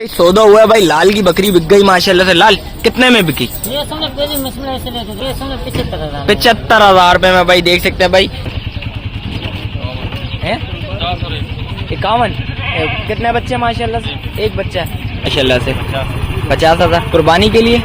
सौदा हुआ है भाई, लाल की बकरी बिक गई माशाल्लाह से। लाल कितने में बिकी? ये 75,000 रुपए में भाई, देख सकते हैं भाई। 51 कितने बच्चे माशाल्लाह से? एक बच्चा माशाल्लाह से। 50,000 कुर्बानी के लिए,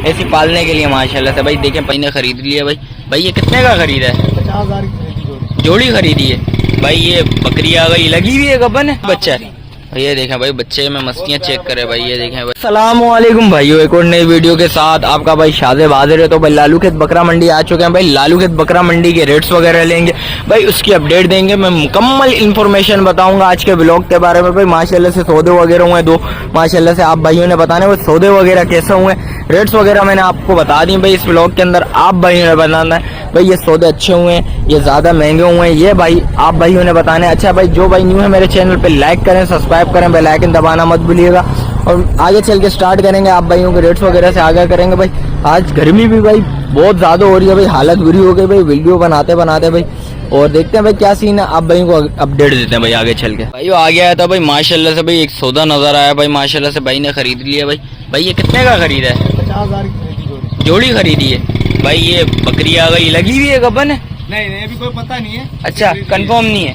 ऐसी पालने के लिए माशाल्लाह से भाई। देखें भाई ने खरीद लिया भाई। भाई ये कितने का खरीदा है? 50,000 जोड़ी खरीदी है भाई। ये बकरी आ गई, लगी हुई है, गबन है, बच्चा है। ये देखें भाई, बच्चे में मस्तियां चेक करें भाई। ये देखें भाई। अस्सलामुअलैकुम भाइयों, एक और नई वीडियो के साथ आपका भाई शादिब हाजिर है। तो भाई लालू खेत बकरा मंडी आ चुके हैं भाई। लालू खेत बकरा मंडी के रेट्स वगैरह लेंगे भाई, उसकी अपडेट देंगे। मैं मुकम्मल इन्फॉर्मेशन बताऊंगा आज के ब्लॉग के बारे में भाई। माशाल्लाह से सौदे वगैरह हुए दो, माशाल्लाह से आप भाइयों ने बताने वो सौदे वगैरह कैसे हुए, रेट्स वगैरह मैंने आपको बता दी भाई। इस ब्लॉग के अंदर आप भाइयों ने बताना है भाई ये सौदे अच्छे हुए हैं, ये ज्यादा महंगे हुए हैं, ये भाई आप भाइयों ने बताने। अच्छा भाई, जो भाई न्यू है मेरे चैनल पे लाइक करें, सब्सक्राइब करें, बेल आइकन दबाना मत भूलिएगा। और आगे चल के स्टार्ट करेंगे, आप भाइयों के रेट्स वगैरह से आगे करेंगे भाई। आज गर्मी भी भाई बहुत ज्यादा हो रही है भाई, हालत बुरी हो गई भाई वीडियो बनाते बनाते भाई। और देखते हैं भाई क्या सीन है, आप भाइयों को अपडेट देते हैं भाई आगे चल के। भाई आ गया था भाई माशाल्लाह से भाई, एक सौदा नजर आया भाई माशाल्लाह से, भाई ने खरीद लिया भाई। भाई ये कितने का खरीदा है? 50,000 की जोड़ी खरीदी है भाई। ये बकरी आ गई, लगी हुई है, गबन है? नहीं, अभी कोई पता नहीं है। अच्छा, कंफर्म नहीं है।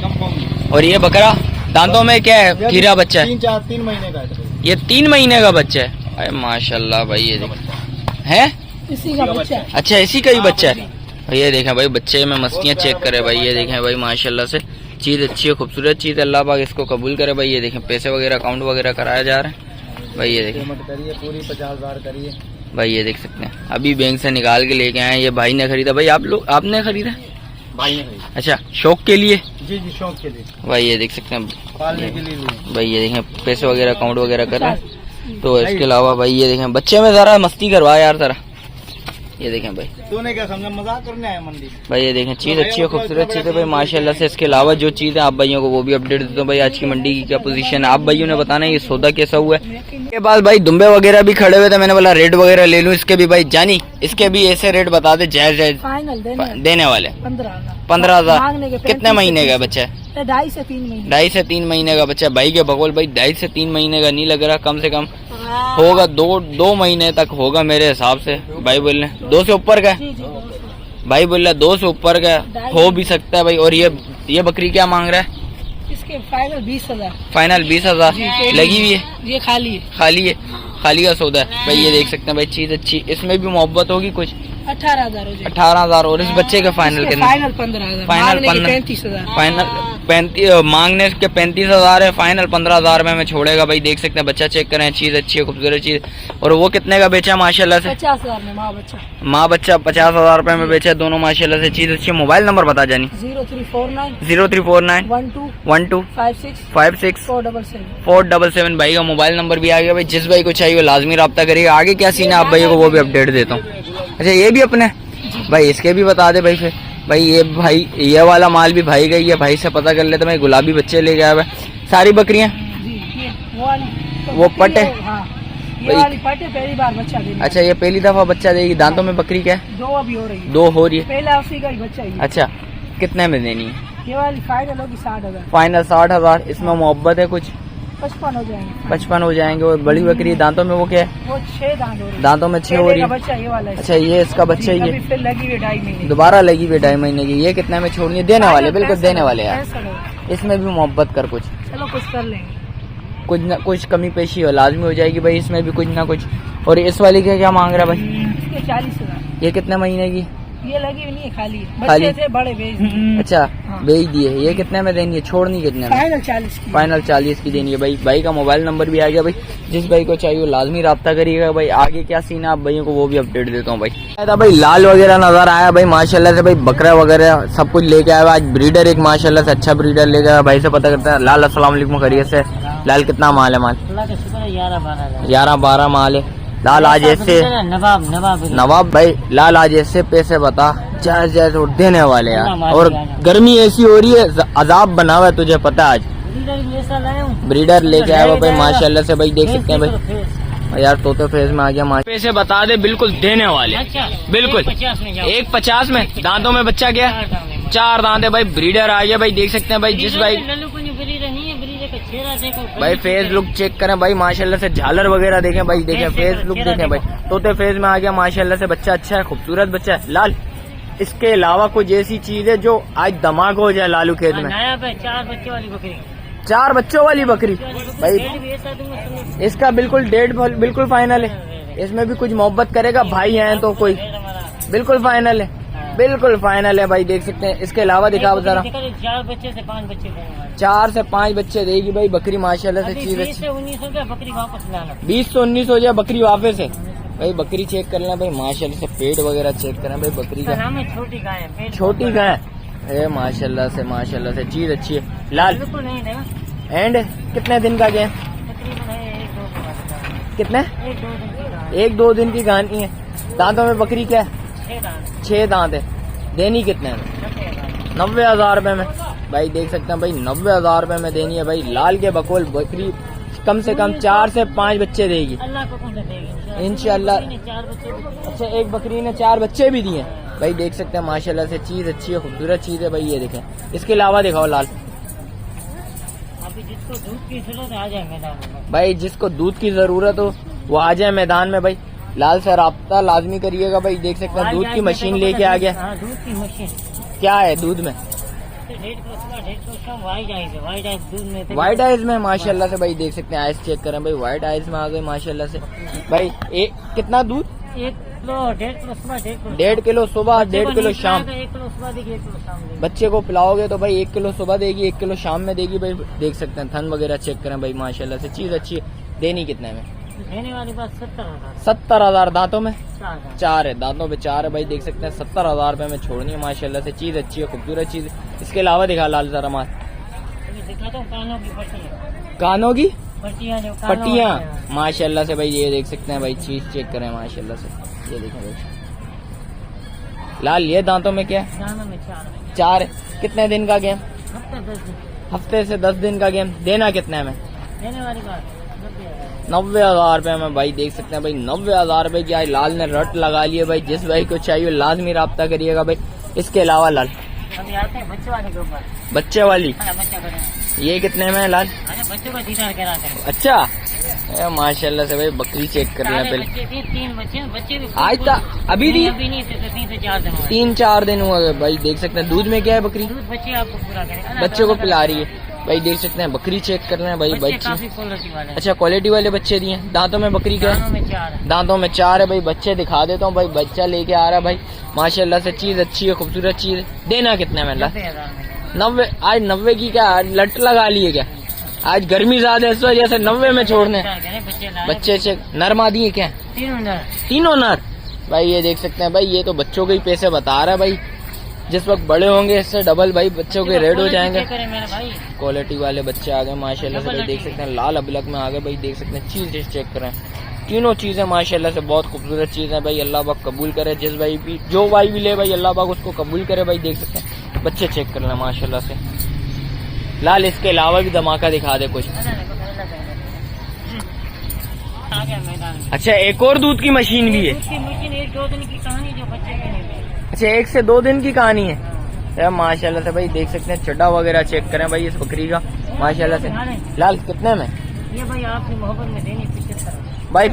और ये बकरा दांतों में क्या है? खीरा बच्चा है? 3 महीने का है। ये 3 महीने का बच्चा है। अरे माशाल्लाह भाई, ये है इसी का बच्चा है। अच्छा, इसी का ही बच्चा है। ये देखें भाई, बच्चे में मस्तियां चेक करे भाई। ये देखें भाई माशाल्लाह से, चीज अच्छी है, खूबसूरत चीज है। अल्लाह पाक इसको कबूल करे भाई। ये देखें पैसे वगैरह अकाउंट वगैरह कराया जा रहा है भाई। ये देखें करिए, पूरी 50,000 करिए भाई। ये देख सकते हैं, अभी बैंक से निकाल के लेके आए। ये भाई ने खरीदा भाई। आपने खरीदा? भाई ने खरीदा। अच्छा, शौक के लिए? जी, शौक के लिए भाई ये देख सकते हैं, पालने के लिए भाई। ये देखें पैसे वगैरह अकाउंट वगैरह कर रहे हैं। तो इसके अलावा भाई ये देखें, बच्चे में जरा मस्ती करवा यार जरा। ये देखें भाई, तूने क्या समझा, मजाक करने आया मंडी भाई। ये देखें चीज अच्छी है, खूबसूरत चीज है भाई माशाल्लाह से। इसके अलावा जो चीज है आप भाइयों को वो भी अपडेट देता हूँ भाई। आज की मंडी की क्या पोजीशन है, आप भाइयों ने बताना है ये सौदा कैसा हुआ है। इसके बाद भाई दुम्बे वगैरह भी खड़े हुए थे, मैंने बोला रेट वगैरह ले लूं इसके भी भाई। जानी इसके भी ऐसे रेट बता दे, जायज देने वाले। 15,000 कितने महीने का बच्चा है? 2.5 से 3 महीने। 2.5 से 3 महीने का बच्चा भाई के बगौल भाई। 2.5 से 3 महीने का नहीं लग रहा, कम से कम होगा 2 महीने तक होगा मेरे हिसाब से। भाई बोल रहे 2 से ऊपर का है भाई, बोल रहा 2 से ऊपर का हो भी सकता है भाई। और ये बकरी क्या मांग रहा है? इसके फाइनल 20,000। फाइनल 20,000 लगी हुई है? ये खाली है। खाली का सौदा है भाई। ये देख सकते हैं भाई, चीज अच्छी। इसमें भी मोहब्बत होगी कुछ? 18,000 हो जाएगा। 18,000। और इस बच्चे का फाइनल कितना? फाइनल 15,000। फाइनल 35,000। फाइनल 35 मांगने के 35,000 है, फाइनल 15,000 में छोड़ेगा भाई। देख सकते हैं, बच्चा चेक करें, चीज अच्छी है, खूबसूरत चीज। और वो कितने का बेचा माशाल्लाह से? 50,000 में माँ बच्चा 50,000 रुपए में बेचा दोनों माशाल्लाह से, चीज अच्छी। मोबाइल नंबर बता जानी। 0349 0349 12 56 477। 477 भाई का मोबाइल नंबर भी आ गया भाई। जिस भाई को चाहिए लाजमी रब्ता करिएगा। आगे क्या सीन है आप भाइयों को वो भी अपडेट देता हूँ। अच्छा, ये भी अपने भाई, इसके भी बता दे भाई फिर। भाई ये वाला माल भी भाई गई है, भाई से पता कर लेते भाई। गुलाबी बच्चे ले गया है सारी बकरियां। वो पटे? ये वाली पटे पहली बार बच्चा देगी। अच्छा, ये पहली दफा बच्चा देगी। दांतों में बकरी क्या है? 2 अभी हो रही है। 2 हो रही है। पहला उसी का ही बच्चा ही है। अच्छा, कितने में देनी है? ये वाली फाइनल होगी 60,000। फाइनल 60,000। इसमें मोहब्बत है कुछ? 55 हो जाएंगे। 55 हो जाएंगे। और बड़ी बकरी दांतों में वो क्या है? वो 6 दांत हो रही है। दांतों में 6 हो रही है। बच्चा ये वाला है। अच्छा, ये इसका बच्चा ही है। फिर लगी हुई 2.5 महीने। दोबारा लगी हुई 2.5 महीने की। ये कितने में छोड़नी है? देने वाले, बिल्कुल देने वाले यार। इसमें भी मोहब्बत कर कुछ। चलो कुछ कर लेंगे, कुछ न कुछ कमी पेशी हो लाजमी हो जाएगी भाई, इसमें भी कुछ ना कुछ। और इस वाली का क्या मांग रहा है भाई? इसके 40,000। ये कितने महीने की? ये लगी हुई नहीं है, खाली है। खाली? बच्चे थे बड़े बेच दिए। अच्छा, बेच दिए। ये कितने में देनी है? छोड़नी कितने में? फाइनल 40 की। फाइनल 40 की देनी है भाई। भाई का मोबाइल नंबर भी आ गया भाई। जिस भाई को चाहिए लाजमी रब्ता करिएगा भाई। आगे क्या सीन है आप भाइयों को वो भी अपडेट देता हूँ भाई। भाई लाल वगैरह नजर आया भाई माशाल्लाह से भाई। बकरा वगैरह सब कुछ लेके आया आज। ब्रीडर एक माशाल्लाह से अच्छा ब्रीडर लेके आया भाई से पता करता है। लाल अस्सलाम वालेकुम, खैरियत से? लाल कितना माल है? माल 11-12 माल है। लाल आज ऐसे नवाब भाई, लाल आज ऐसे पैसे बता जायज और देने वाले यार। और गर्मी ऐसी हो रही है, अजाब बना हुआ है, तुझे पता है। आज ब्रीडर लेके आया हुआ भाई माशाल्लाह से भाई। देख सकते हैं भाई यार, तोते फेस में आ गया माशाल्लाह। पैसे बता दे, बिल्कुल देने वाले। बिल्कुल 150 में। दांतों में बच्चा क्या? 4 दांत है भाई। ब्रीडर आ गया भाई। देख सकते हैं भाई, जिस भाई भाई फेस लुक चेक करें भाई माशाल्लाह से, झालर वगैरह देखें भाई, देखें फेस लुक देखें भाई, तोते फेस में आ गया माशाल्लाह से, बच्चा अच्छा है, खूबसूरत बच्चा है लाल। इसके अलावा कुछ ऐसी चीज है जो आज धमाका हो जाए लालू खेत में। 4 बच्चों वाली बकरी, 4 बच्चों वाली बकरी भाई, इसका बिल्कुल डेट बिल्कुल फाइनल है, इसमें भी कुछ मोहब्बत करेगा भाई हैं तो कोई बिल्कुल फाइनल है, बिल्कुल फाइनल है भाई, देख सकते हैं। इसके अलावा दिखाओ जरा, 4 बच्चे से 5 बच्चे, 4 से 5 बच्चे देगी भाई बकरी माशाल्लाह से, चीज 20 से 19 हो गया बकरी वापस लाना, 20 से 19 हो जाए बकरी वापस है भाई। बकरी चेक कर लें भाई माशाल्लाह से, पेट वगैरह चेक करें भाई बकरी का, नाम है छोटी गाय है, छोटी गाय है माशाल्लाह से, चीज अच्छी है लाल। बिल्कुल नहीं देगा। एंड कितने दिन का गेम, तकरीबन 1-2 कितने 1-2 दिन की गाय, 1-2 दिन की कहानी है। दांतों में बकरी क्या है, 6 दांत, 6 दांत है। देनी कितने में, 90,000 रुपए में भाई, देख सकते हैं भाई 90,000 रुपए में देनी है भाई। लाल के बकोल बकरी कम से कम 4 से 5 बच्चे देगी अल्लाह को कौन देगी इंशाल्लाह। 4 बच्चे भी। अच्छा एक बकरी ने 4 बच्चे भी दिए भाई, देख सकते हैं माशाल्लाह से, चीज अच्छी है, खूबसूरत चीज है भाई, ये देखें। इसके अलावा दिखाओ लाल अभी जिसको दूध की जरूरत आ जाए मैदान में भाई, जिसको दूध की जरूरत हो वो आ जाए मैदान में भाई। लाल से राब्ता लाजमी करिएगा भाई, देख सकते हैं दूध की मशीन लेके आ गया। हाँ, दूध की मशीन क्या है दूध में, 1.5 वाइट आइज दूध में, व्हाइट आइज में माशाल्लाह से भाई, देख सकते हैं आइज चेक करें भाई, व्हाइट आइज में आ गई माशाल्लाह से भाई। एक कितना दूध, 1 किलो 1.5 किलो सुबह, 1.5 किलो सुबह, 1.5 किलो शाम। 1 किलो सुबह देगी, 1 किलो शाम देगी। बच्चे को पिलाओगे तो भाई 1 किलो सुबह देगी, 1 किलो शाम में देगी भाई, देख सकते हैं। थन वगैरह चेक करें भाई माशाल्लाह से, चीज अच्छी है। देनी कितने में, देने वाली बात 70,000, 70,000। दांतों में 4,000। 4 है, दांतों पे 4 है भाई, देख सकते हैं 70,000 रुपए में छोड़नी है माशाल्लाह से, चीज अच्छी है, खूबसूरत चीज। इसके अलावा दिखा लाल जरा माल, अभी दिखाता हूँ कानों की पट्टियाँ, कानों की पट्टियाँ जो कानों पट्टियां वाली हैं। माशाल्लाह से भाई, ये देख सकते हैं भाई, चीज चेक करें माशाल्लाह से, ये देखें भाई लाल। ये दांतों में क्या है, दानों में 4 4 है। कितने दिन का गेम, हफ्ते 10 दिन। हफ्ते से 10 दिन का गेम। देना कितने में, देने वाली बात 90,000। 90,000 रुपए में भाई, देख सकते हैं भाई 90,000 रुपए की आज लाल ने रट लगा लिए भाई। जिस भाई को चाहिए लाजमी राब्ता करिएगा भाई। इसके अलावा लाल अभी आते हैं बच्चों वाले के ऊपर, बच्चे वाली, बच्चा करें, ये कितने में है लाल, अरे बच्चों का दीदार कराते हैं। अच्छा माशाल्लाह से भाई, बकरी चेक कर लिया पहले। बच्चे थे, 3 बच्चे भी आज तक अभी भी अभी नहीं थे, 3 से 4 दिन हुए। 3-4 दिन हुआ है भाई, देख सकते हैं। दूध में क्या है बकरी, दूध बच्चे आपको पूरा करें, बच्चे को पिला रही है भाई, देख सकते हैं। बकरी चेक कर रहे हैं भाई, बच्चे बच्चे काफी क्वालिटी वाले हैं। अच्छा क्वालिटी वाले बच्चे दिए। दांतों में बकरी क्या दानों है, में 4 है। दांतों में 4 है भाई। बच्चे दिखा देता हूँ भाई, बच्चा लेके आ रहा है भाई माशाल्लाह से, चीज अच्छी है, खूबसूरत चीज है। देना कितने में लाल, 90,000 में। 90। आज 90 की क्या लट लगा लिए क्या, आज गर्मी ज्यादा है इस वजह से 90 में छोड़ने। बच्चे लाए, बच्चे चेक नर मादी है क्या, 3 नर। तीनों नर भाई, ये देख सकते हैं भाई। ये तो बच्चों के ही पैसे बता रहा है भाई, जिस वक्त बड़े होंगे इससे डबल भाई बच्चों के रेड हो जाएंगे। क्वालिटी वाले बच्चे आ गए माशाल्लाह से भाई, देख सकते हैं। लाल अबलक में आ गए भाई, देख सकते हैं। चीज चेक करें, तीनों चीजें माशाल्लाह से बहुत खूबसूरत चीज है भाई। अल्लाह पाक कबूल करे, जिस भाई भी जो भाई भी ले भाई, अल्लाह पाक उसको कबूल करे भाई, देख सकते हैं। बच्चे चेक कर लें माशाल्लाह से लाल। इसके अलावा भी धमाका दिखा दे कुछ। आ गया मैदान में। अच्छा एक और दूध की मशीन भी है, दूध की मशीन 1-2 दिन की कहानी जो बच्चे के नहीं थे। अच्छा 1 से 2 दिन की कहानी है यार माशाल्लाह से भाई, देख सकते हैं। चड्डा वगैरह चेक करें भाई इस बकरी का माशाल्लाह से। लाल कितने में, ये भाई आपकी मोहब्बत में देनी 75 भाई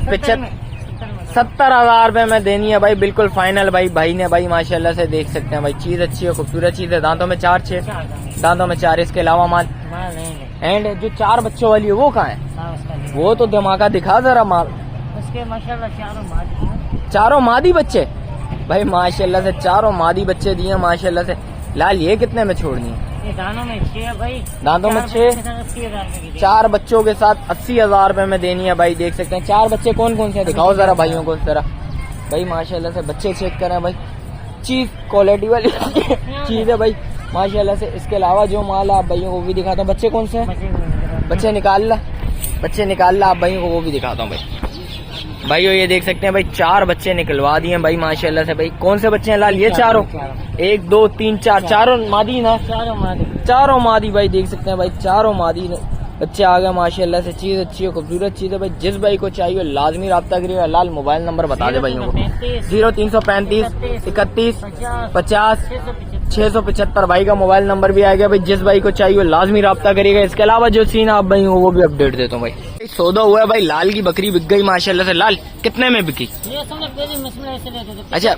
70,000 रुपए में देनी है भाई, बिल्कुल फाइनल भाई। भाई ने भाई माशाल्लाह से, देख सकते हैं भाई, चीज अच्छी है, खूबसूरत चीज है। दांतों में 4-6, दांतों में 4। इसके अलावा माल एंड जो 4 बच्चों वाली है वो कहाँ है, वो तो धमाका दिखा जरा माल। उसके माशाल्लाह 4 मादी हैं। 4 मादी बच्चे भाई माशाल्लाह से, 4 मादी बच्चे दिए माशाल्लाह से। लाल ये कितने में छोड़नी है, ये दानों में 6 है भाई, दांतों में 6, 4 बच्चों के साथ 80,000 रुपए में देनी है भाई, देख सकते हैं। 4 बच्चे कौन कौन से दिखाओ जरा भाइयों को जरा भाई माशाल्लाह से। बच्चे चेक करें भाई, चीज क्वालिटी वाली चीज है भाई माशाल्लाह से। इसके अलावा जो माल आप भाइयों को वो भी दिखाता हूँ। बच्चे कौन से हैं, बच्चे निकाल ला, बच्चे निकाल ला आप भाइयों को वो भी दिखाता हूँ भाई। भाइयों ये देख सकते हैं भाई, 4 बच्चे निकलवा दिए भाई माशाल्लाह से भाई। कौन से बच्चे हैं लाल, ये 4, 1 2 3 4, 4 मादी ना, 4 मादी भाई, देख सकते हैं भाई। 4 मादी बच्चे आ गए माशाल्लाह से, चीज अच्छी है, खूबसूरत चीज है भाई। जिस भाई को चाहिए लाजमी राब्ता करिएगा। लाल मोबाइल नंबर बता दे भाइयों को, 0335 31 50 675 भाई का मोबाइल नंबर भी आ गया भाई। जिस भाई को चाहिए लाजमी रब्ता करिएगा। इसके अलावा जो सीन आप भाई हो वो भी अपडेट देता हूँ भाई। सौदा हुआ है भाई, लाल की बकरी बिक गई माशाल्लाह से। लाल कितने में बिकी? ये समझ पहले मसला ऐसे लेते थे अच्छा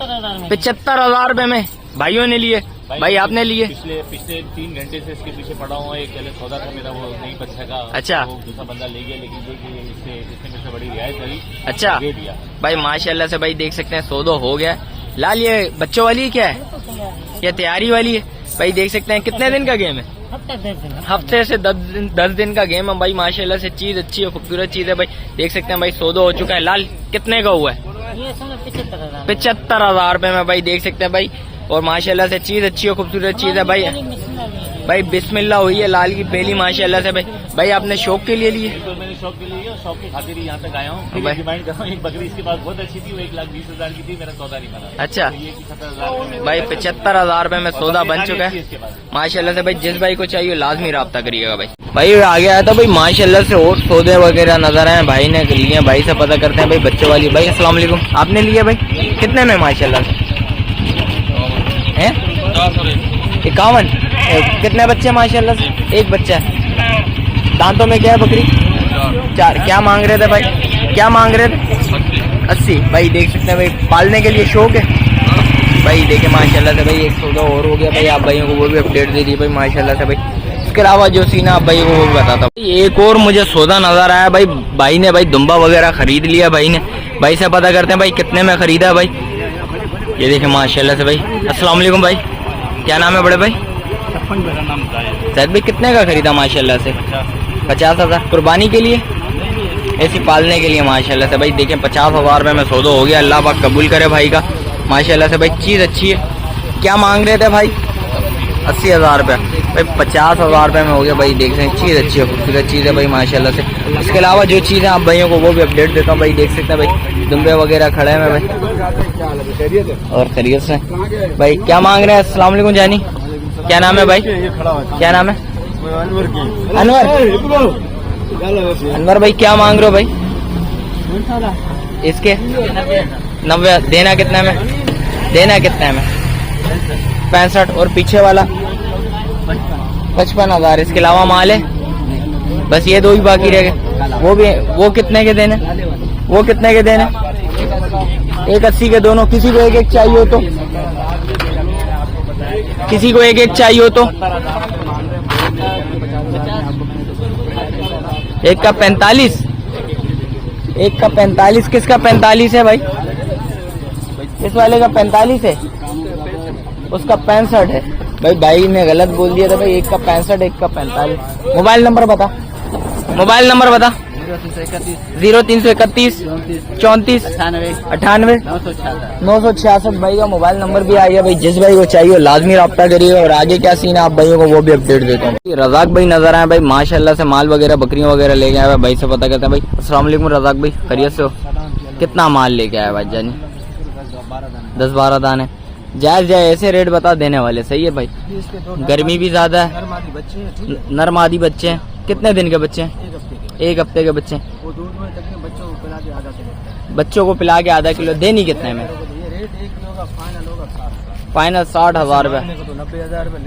75,000 रुपए में भाइयों ने लिए, भाई आपने लिए? पिछले 3 घंटे से इसके पीछे पड़ा हुआ है। एक पहले सौदा था मेरा, वो नहीं बच सका। अच्छा। वो दूसरा बंदा ले गया, लेकिन देखिए इसने मेरे से बड़ी रियायत करी। अच्छा दे दिया भाई माशाल्लाह से भाई, देख सकते हैं सौदा हो गया। लाल ये बच्चों वाली है क्या है? ये तैयारी वाली है भाई। देख सकते हैं कितने दिन का गेम है? हफ्ते से 10 दिन का गेम है भाई। माशाल्लाह से चीज अच्छी है, खूबसूरत चीज है भाई। देख सकते हैं भाई सौदा हो चुका है। लाल कितने का हुआ है? ये समझ 75,000 रुपए में भाई। देख सकते हैं भाई, और माशाल्लाह से चीज अच्छी है, खूबसूरत चीज है भाई। भाई बिस्मिल्लाह हुई है लाल की पहली माशाल्लाह से भाई। भाई आपने शौक के लिए लिए? बिल्कुल, मैंने शौक के लिए और शौक की खातिर ही यहाँ तक आया हूँ। भाई। डिमांड कर रहा हूँ, एक बकरी इसके पास बहुत अच्छी थी, वो 1,20,000 की थी, मेरा सौदा नहीं बना। अच्छा तो ये 70,000 में भाई 75,000 रुपए में सौदा बन चुका है इसके पास। माशाल्लाह से भाई। जिस भाई को चाहिए लाजमी रब्ता करिएगा भाई। भाई आगे आया था भाई माशाल्लाह से, और सौदे वगैरह नजर आए भाई ने लिए। भाई से पता करते हैं भाई बच्चों वाली। भाई अस्सलाम वालेकुम, आपने लिए भाई कितने में माशाल्लाह से? हैं 51? कितने बच्चे माशाल्लाह से? एक बच्चा है। दांतों में क्या है बकरी? 4। क्या मांग रहे थे भाई? क्या मांग रहे थे? 80 भाई। देख सकते हैं भाई, पालने के लिए शौक है भाई। देखे माशाल्लाह से भाई, एक सौदा और हो गया भाई। आप भाइयों को वो भी अपडेट दे दी भाई माशाल्लाह से भाई। इसके अलावा जो सीन आप भाई को वो भी बताता हूँ। एक और मुझे सौदा नजर आया भाई। भाई ने भाई दुम्बा वगैरह खरीद लिया भाई ने। भाई से पता करते हैं भाई कितने में खरीदा भाई। ये देखे माशाल्लाह से भाई। अस्सलाम वालेकुम भाई, क्या नाम है बड़े भाई? मेरा नाम शायद भाई कितने का खरीदा माशाल्लाह से? 50,000 कुर्बानी के लिए, ऐसी पालने के लिए माशाल्लाह से भाई। देखें 50,000 रुपये में सौदा हो गया। अल्लाह पाक कबूल करे भाई का माशाल्लाह से भाई। चीज़ अच्छी है। क्या मांग रहे थे भाई? 80,000 रुपये भाई। 50,000 रुपये में हो गया भाई। देख रहे हैं चीज़ अच्छी है, खूबसूरत चीज़ है भाई माशाल्लाह से। इसके अलावा जो चीज़ है आप भाइयों को वो भी अपडेट देता हूँ भाई। देख सकते हैं भाई दुम्बे वगैरह खड़े हैं भाई, और खैरियत से भाई। क्या मांग रहे हैं? अस्सलाम वालेकुम जानी, क्या नाम है भाई? क्या नाम है? अनवर भाई क्या मांग रहे हो भाई इसके? 90। देना कितने में? देना कितने में? 65। और पीछे वाला 55,000। इसके अलावा माल है? बस ये 2 ही बाकी रह गए। वो भी, वो कितने के देने? वो कितने के देने? 180 के दोनों। किसी को एक एक चाहिए हो तो? किसी को एक एक चाहिए हो तो? एक का 45। एक का 45। किसका 45 है भाई? इस वाले का 45 है, उसका 65 है भाई। भाई ने गलत बोल दिया था भाई। एक का 65, एक का 45। मोबाइल नंबर बता, मोबाइल नंबर बता। 0331 34 98 966 भाई का मोबाइल नंबर भी आ गया भाई। जिस भाई को चाहिए लाजमी रब्ता करिएगा। और आगे क्या सीन है आप भाइयों को वो भी अपडेट देता हूँ। रजाक भाई नजर आए भाई माशाल्लाह से। माल वगैरह बकरियां वगैरह लेके आए भाई से पता करते हैं भाई। अस्सलाम वालेकुम रजाक भाई, खैरियत से हो? कितना माल लेके आया भाई जानी? 10-12 दाने। जायज ऐसे रेट बता देने वाले, सही है भाई। गर्मी भी ज्यादा है, नर मादी बच्चे हैं। कितने दिन के बच्चे हैं? 1 हफ्ते के बच्चे। बच्चों को पिला के आधा किलो। देनी कितने में? फाइनल 60,000 रुपये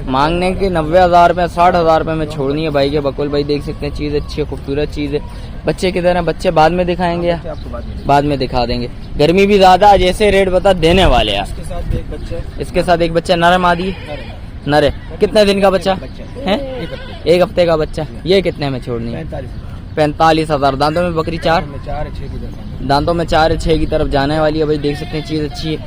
मांगने के। 90,000 रुपये 60,000 रुपये में छोड़नी है भाई के बकुल भाई। देख सकते हैं चीज़ अच्छी है, खूबसूरत चीज़ है। बच्चे किधर हैं? बच्चे बाद में दिखाएंगे या बाद में दिखा देंगे? गर्मी भी ज्यादा, जैसे रेट बता देने वाले हैं। इसके साथ एक बच्चा नर मादी नर है। कितने दिन का बच्चा है? 1 हफ्ते का बच्चा। ये कितने में छोड़नी है? 45,000। दांतों में बकरी 4? दांतों में 4 6 की तरफ जाने वाली है भाई। देख सकते हैं चीज़ अच्छी है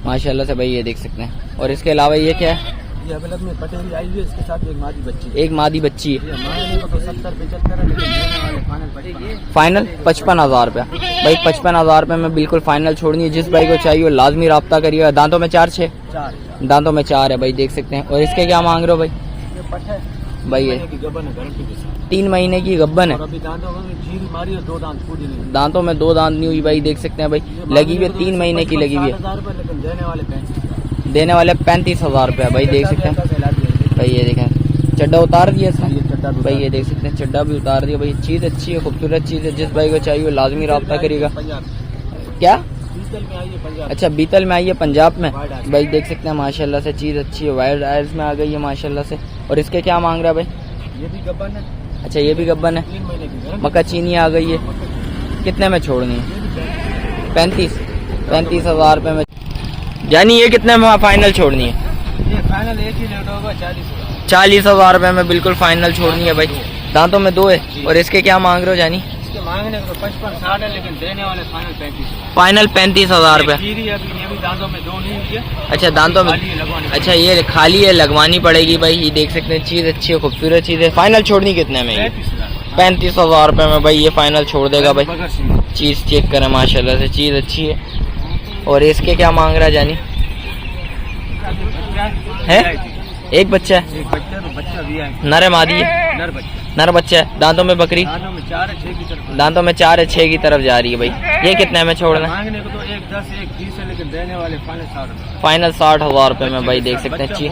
माशाल्लाह से भाई। ये देख सकते हैं। और इसके अलावा ये क्या है? ये अबलग में पटेली आई है, इसके साथ एक मादी बच्ची। एक मादी बच्ची है। ये मांगने को तो 70-75 है, लेकिन देने वाले फाइनल 55,000 रुपया भाई। 55,000 रुपये में बिल्कुल फाइनल छोड़नी है। जिस भाई को चाहिए वो लाजमी रब्ता करिएगा। दांतों में 4 6? दांतों में 4 है भाई। देख सकते हैं। और इसके क्या मांग रहे हो भाई? भाई ये 3 महीने की गब्बन है। दांतों में 2 दांत नहीं हुई भाई। देख सकते हैं भाई लगी हुई है, 3 महीने की लगी हुई है। देने वाले 35,000 रुपया भाई। देख सकते हैं भाई। ये देखें चड्डा उतार दिया इसने भाई। ये देख सकते हैं चड्डा भी उतार दिया भाई। चीज़ अच्छी है, खूबसूरत चीज़ है। जिस भाई को चाहिए वो लाजमी रब्ता करिएगा। क्या बीतल में आई है पंजाब। अच्छा बीतल में आई है पंजाब में। Wide eyes. भाई देख सकते हैं माशाल्लाह से चीज़ अच्छी है, वाइड आइज में आ गई है माशाल्लाह से। और इसके क्या मांग रहा है भाई? ये भी गब्बन है, अच्छा ये भी गब्बन है। 3 महीने की है। मक्का चीनी आ गई है। कितने में छोड़नी है? 35 हज़ार रुपये में। यानी ये कितने में फाइनल छोड़नी है? ये फाइनल एक ही रेट होगा 40,000। 40,000 रुपये में बिल्कुल फाइनल छोड़नी है भाई। दांतों में 2 है। और इसके क्या मांग रहे हो जानी? इसके मांगने को 55-60 है, लेकिन देने वाले फाइनल 35। फाइनल 35,000 रुपये। खीरी अभी ये भी दांतों में 2 नहीं हुई है। अच्छा दांतों में, खाली है, लगवानी अच्छा ये खाली है, लगवानी पड़ेगी भाई। ये देख सकते हैं चीज़ अच्छी है, खूबसूरत चीज़ है। फाइनल छोड़नी कितने में? 35,000। 35,000 रुपये में भाई ये फाइनल छोड़ देगा भाई। बगैर सिंह। चीज़ चेक करें माशाल्लाह से, चीज़ अच्छी है। और इसके क्या मांग रहा है जानी? है एक बच्चा है, एक बच्चा, तो बच्चा भी है, नर है मादी है? नर बच्चा। नर बच्चा है। दांतों में बकरी? दांतों में 4 है, 6 की तरफ। दांतों में 4 है, 6 की तरफ जा रही है भाई। ये कितने में छोड़ना है? मांगने को तो 1 10 1 20 है, लेकिन देने वाले फाइनल 60। फाइनल 60,000 रुपये में भाई देख सकते हैं चीज।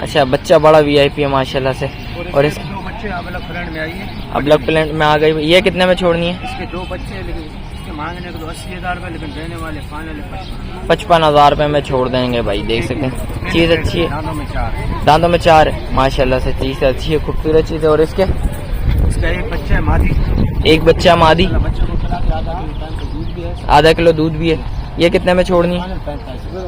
अच्छा बच्चा बड़ा VIP है माशाल्लाह से। और इस 2 बच्चे अलग फ्रेंड में आई है, अब लग प्लेंट में आ गई। ये कितने में छोड़नी है? इसके 2 बच्चे हैं, लेकिन इसके मांगने को तो 80,000 रुपये, लेकिन देने वाले फाइनल 55। 55,000 रुपये में छोड़ देंगे भाई। देख सकते हैं चीज़ अच्छी है। दांतों में 4 है। दांतों में 4 है माशाल्लाह से, चीज़ अच्छी है, खूबसूरत चीज़ है। और इसके इसका एक बच्चा है मादी। एक बच्चा मादी, बच्चों को खिला के दूध भी है। आधा किलो दूध भी है। ये कितने में छोड़नी है?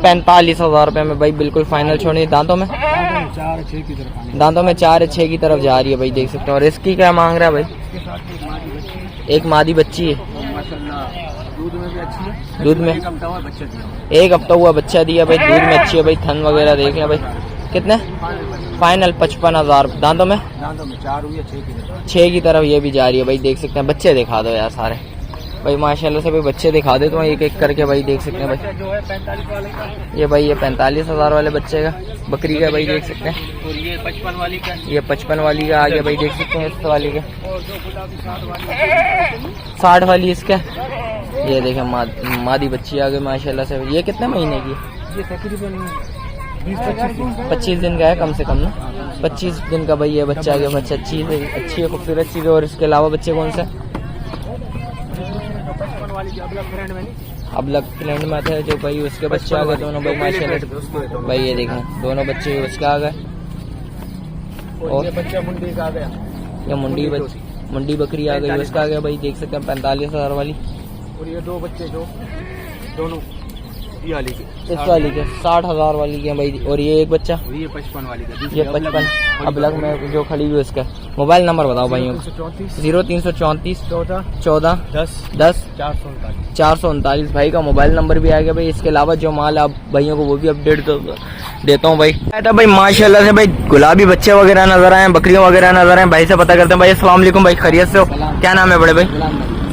45,000 रुपये में भाई बिल्कुल फाइनल छोड़नी है। दांतों में 4 6 की तरफ आने। दांतों में 4 है, 6 की तरफ जा रही है भाई देख सकते हैं। और इसकी क्या मांग रहा है भाई? इसके साथ एक मादी बच्ची है, एक मादी बच्ची है, माशाल्लाह दूध में भी अच्छी है। दूध में एक हफ्ता हुआ बच्चा दिया। 1 हफ्ता हुआ बच्चा दिया भाई। दूध में अच्छी है भाई, थन वगैरह देख लें भाई। कितने? फाइनल 55,000। दांतों में दांतों में 4 हुई है, 6 की तरफ। 6 की तरफ ये भी जा रही है भाई देख सकते हैं। बच्चे दिखा दो यार सारे भाई माशाल्लाह से भाई, बच्चे दिखा दे तो एक एक करके भाई देख सकते हैं भाई। बच्चा जो है 45 वाले का, ये भाई ये 45,000 वाले बच्चे का, बकरी का भाई देख सकते हैं। और ये 55 वाली का, ये 55 वाली का आ गया भाई देख सकते हैं। इस वाली का और जो गुलाबी 60 वाली 60 वाली इसका। ये देखें मादी बच्ची आ गई माशाल्लाह से। ये कितने महीने की? ये तकरीबन 20-25 दिन। 25 दिन का है कम से कम ना। 25 दिन का भाई ये बच्चा आ गया। बच्चा अच्छी है, खूबसूरत चीज़ है। और इसके अलावा बच्चे कौन से? 55 वाली की अगला फ्रेंड में अब लग फ्रेंड में थे जो भाई उसके बच्चे आ गए दोनों भाई माशाल्लाह। भाई ये देखें दोनों बच्चे उसके आ गए। और ये बच्चा मुंडी का आ गया। ये मुंडी बकरी आ गई उसका आ गया भाई देख सकते हैं 45,000 वाली। और ये 2 बच्चे जो दोनों ये वाली के, इस वाली के 60,000 वाली के भाई। और ये एक बच्चा, और ये 55 वाली का, ये 55 अब लग में जो खड़ी हुई उसका। मोबाइल नंबर बताओ भाइयों को। 0334 14 10 439 भाई का मोबाइल नंबर भी आ गया भाई। इसके अलावा जो माल आप भाइयों को वो भी अपडेट देता हूँ भाई। था भाई माशाल्लाह से भाई गुलाबी बच्चे वगैरह नजर आए, बकरियां वगैरह नजर आए। भाई से पता करते हैं। भाई अस्सलाम वालेकुम भाई, खैरियत से हो? क्या नाम है बड़े भाई?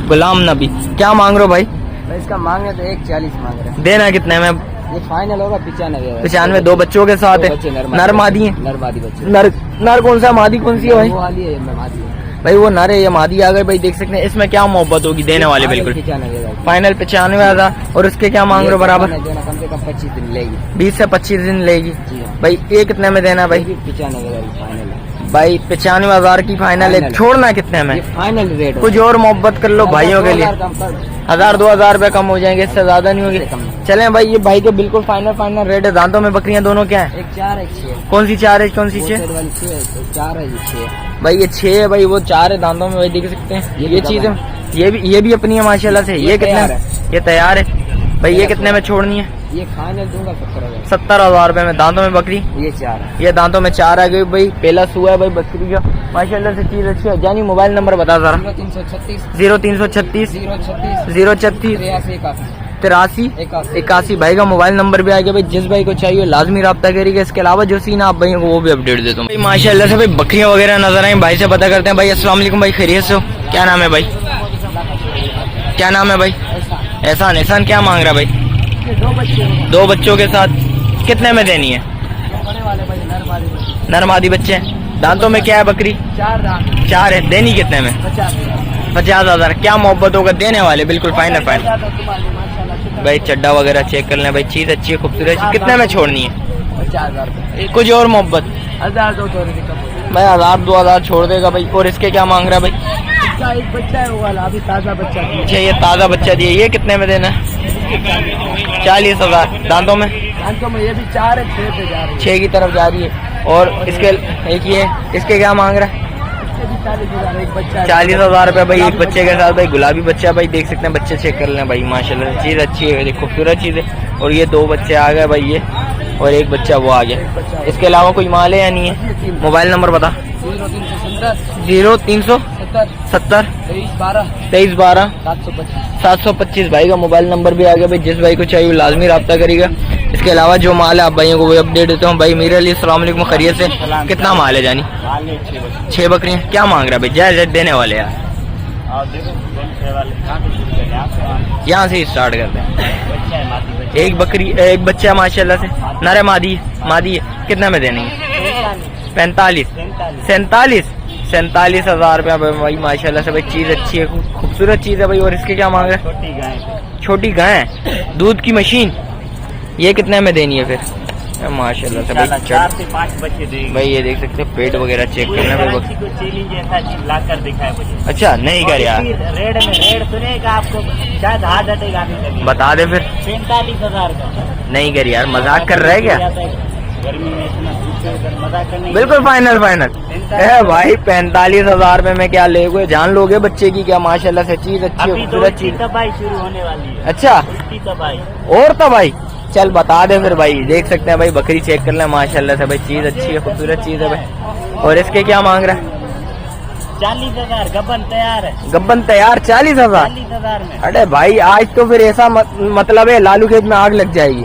गुलाम नबी। क्या मांग रहे हो भाई? इसका मांगे तो 140 मांग रहे हैं। देना कितने में? ये फाइनल होगा 95। 95। 2 बच्चों के साथ है। नर मादी है? नर मादी बच्चे। नर कौन सा, मादी कौन सी है भाई? वो वाली है, मैं मादी है भाई वो नर है, ये मादी आ गई भाई देख सकते हैं। इसमें क्या मोहब्बत होगी देने वाले? बिल्कुल 95,000 फाइनल 95,000। और उसके क्या मांग रहे हो बराबर? देना कम से कम 25 दिन लेगी। 20 से 25 दिन लेगी जी हाँ। भाई। ये कितने में देना भाई? 95,000 फाइनल है भाई 95,000 की फाइनल है। फाइनल। छोड़ना कितने में? ये फाइनल रेट कुछ और मोहब्बत कर लो भाइयों के लिए। 1,000-2,000 रुपए कम हो जाएंगे, इससे ज्यादा नहीं होगी। चलें भाई ये भाई के बिल्कुल फाइनल रेट है। दांतों में बकरियां दोनों क्या है? एक 4 एक 6 कौन सी 4 है कौन सी 6? वाली 6 है, 4 है, ये 6 है भाई ये 6 है भाई, वो 4 है दांतों में भाई देख सकते हैं। ये ये भी चीज दबा है, ये भी अपनी है माशाल्लाह से। ये कितने? तैयार है। ये तैयार है भाई। ये कितने में छोड़नी है? ये फाइनल दूंगा 70,000। 70,000 रुपए में। दांतों में बकरी? ये 4 है। ये दांतों में 4 आ गई भाई। पहला सुआ है भाई बकरी का माशाल्लाह से, चीज अच्छी है। जानी मोबाइल नंबर बता जरा। 0336 0336 036 83 81 भाई का मोबाइल नंबर भी आ गया भाई। जिस भाई को चाहिए लाजमी रब्ता करिएगा। इसके अलावा जो सीन आप भाइयों को वो भी अपडेट देता हूँ भाई। माशाल्लाह से भाई बकरियां वगैरह नजर आई। भाई से पता करते हैं। भाई अस्सलाम वालेकुम भाई, खैरियत से हो? क्या नाम है भाई? क्या नाम है भाई? एहसान। एहसान क्या मांग रहा है भाई? 2 बच्चों के साथ। कितने में देनी है? नर मादी बच्चे। दांतों में क्या है बकरी? 4 है। देनी कितने में? 50,000। क्या मोहब्बत होगा देने वाले? बिल्कुल फाइनल भाई। चड्डा वगैरह चेक कर लें भाई, चीज अच्छी है, खूबसूरत। कितने में छोड़नी है? 50,000 कुछ और मोहब्बत? 1,000 भाई 1,000-2,000 छोड़ देगा भाई। और इसके क्या मांग रहा है भाई? इसका एक बच्चा है वो वाला, अभी ताजा बच्चा है। अच्छा ये ताज़ा बच्चा दिया। ये कितने में देना है? 40,000। दांतों में ये भी 4 है, 6 पे जा रही 6 की तरफ जा रही है। और इसके एक ये इसके क्या मांग रहा है? है। 40,000 एक बच्चा 40,000 रुपये भाई एक बच्चे के साथ। भाई गुलाबी बच्चा भाई देख सकते हैं, बच्चे चेक कर लें भाई माशाल्लाह चीज़ अच्छी है, खूबसूरत चीज़ है। और ये 2 बच्चे आ गए भाई ये, और एक बच्चा वो आ गया। इसके अलावा कोई माल है या नहीं है? मोबाइल नंबर बता। 0370 70 23 12 725 भाई का मोबाइल नंबर भी आ गया भाई। जिस भाई को चाहिए वो लाजमी रब्ता करेगा। इसके अलावा जो माल है आप भाइयों को वो अपडेट देता हूँ। भाई मेरे लिए अस्सलाम वालेकुम, खैरियत से? कितना माल है जानी? 6 बकरियाँ। क्या मांग रहा है भाई? जायज़ देने वाले यार, यहाँ से स्टार्ट करते हैं। एक बकरी एक बच्चा माशाल्लाह से नरे मादी है। कितना में देनी है? 47,000 रुपया भाई माशाल्लाह से। भाई चीज़ अच्छी है, खूबसूरत चीज़ है भाई। और इसके क्या मांग रहे हैं? छोटी गाय है, दूध की मशीन। ये कितने में देनी है फिर? माशाल्लाह से भाई 4 से 5 बच्चे देंगे भाई। ये देख सकते हैं, पेट वगैरह चेक करना भाई। लाकर दिखाए मुझे। अच्छा नहीं कर यार, रेड सुनेगा आपको, शायद हाथ हटेगा नहीं। बता दे फिर। 45,000 का। नहीं कर यार, मजाक कर रहे क्या? गर्मी में इतना मजाक करने बिल्कुल फाइनल भाई 45,000 में क्या ले जान लोगे बच्चे की? क्या माशाल्लाह से चीज अच्छी है, खूबसूरत चीज। तबाही शुरू होने वाली है। अच्छा उल्टी तबाही और तबाही? चल बता दे फिर भाई। देख सकते हैं भाई, बकरी चेक कर ले माशाल्लाह से भाई, चीज अच्छी है, खूबसूरत चीज है भाई। और इसके क्या मांग रहा है? 40,000 गबन तैयार है। गब्बन तैयार 40,000? 40,000 में। अरे भाई आज तो फिर ऐसा मतलब है लालू खेत में आग लग जाएगी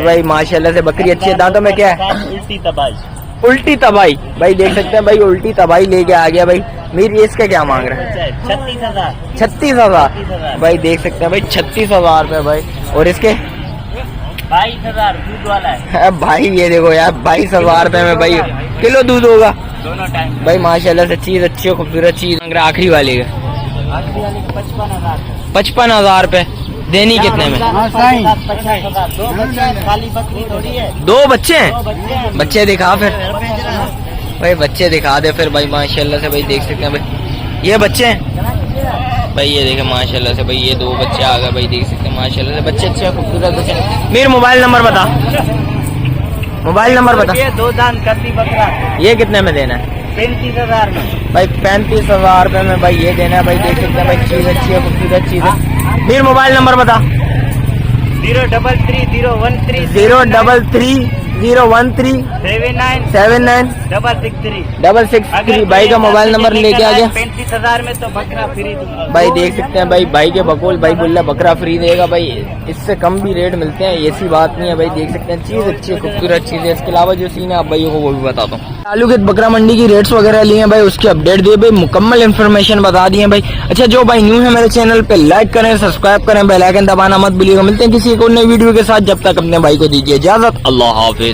भाई। माशाल्लाह से बकरी अच्छी है। दांतों में क्या है? उल्टी तबाही। उल्टी तबाही भाई देख सकते हैं भाई, उल्टी तबाही लेके आ गया भाई। मीर इसका क्या मांग रहा है? 36,000। 36,000 भाई देख सकते हैं भाई, 36,000 रुपए भाई। और इसके 22,000 दूध वाला है भाई। ये देखो यार 22,000 रुपए में भाई किलो दूध होगा दोनों टाइम। भाई माशाल्लाह से। चीज अच्छी है, खूबसूरत चीज। आखिरी वाले का 55,000 रुपए। देनी कितने में? 50,000। 2 बच्चे, खाली बकरी थोड़ी है। 2 बच्चे हैं? 2 बच्चे हैं। बच्चे दिखा फिर भाई, बच्चे दिखा दे फिर भाई माशाल्लाह से। भाई देख सकते हैं भाई, ये बच्चे हैं भाई। ये देखे माशाल्लाह से भाई, ये 2 बच्चे आ गए भाई। देख सकते हैं माशाल्लाह से, बच्चे अच्छे खूबसूरत बच्चे। मेरे मोबाइल नंबर बता। मोबाइल नंबर बता। ये 2 दान करती बकरा। ये कितने में देना है? 35,000 में भाई 35,000 रुपए में भाई ये देना है भाई। देख सकते हैं भाई, चीज अच्छी है, खूबसूरत चीज है। मेरे मोबाइल नंबर बता। 033 013 033 013 79 79 663। 663 भाई का मोबाइल नंबर लेके आ गया। 35,000 में तो बकरा फ्री दूंगा भाई देख सकते हैं भाई के बकौल भाई बोल रहा बकरा फ्री देगा भाई। इससे कम भी रेट मिलते हैं, ऐसी बात नहीं है भाई। देख सकते हैं चीज अच्छी है, खूबसूरत चीज है। इसके अलावा जो सीन है आप भाइयों को वो भी बताता हूँ। आलू के बकरा मंडी की रेट्स वगैरह लिए भाई, उसकी अपडेट दिए भाई, मुकम्मल इन्फॉर्मेशन बता दिए भाई। अच्छा जो भाई न्यू है मेरे चैनल पे, लाइक करें, सब्सक्राइब करें, बेल आइकन दबाना मत भूलिएगा। मिलते हैं किसी एक और नई वीडियो के साथ, जब तक अपने भाई को दीजिए इजाजत। अल्लाह हाफिज।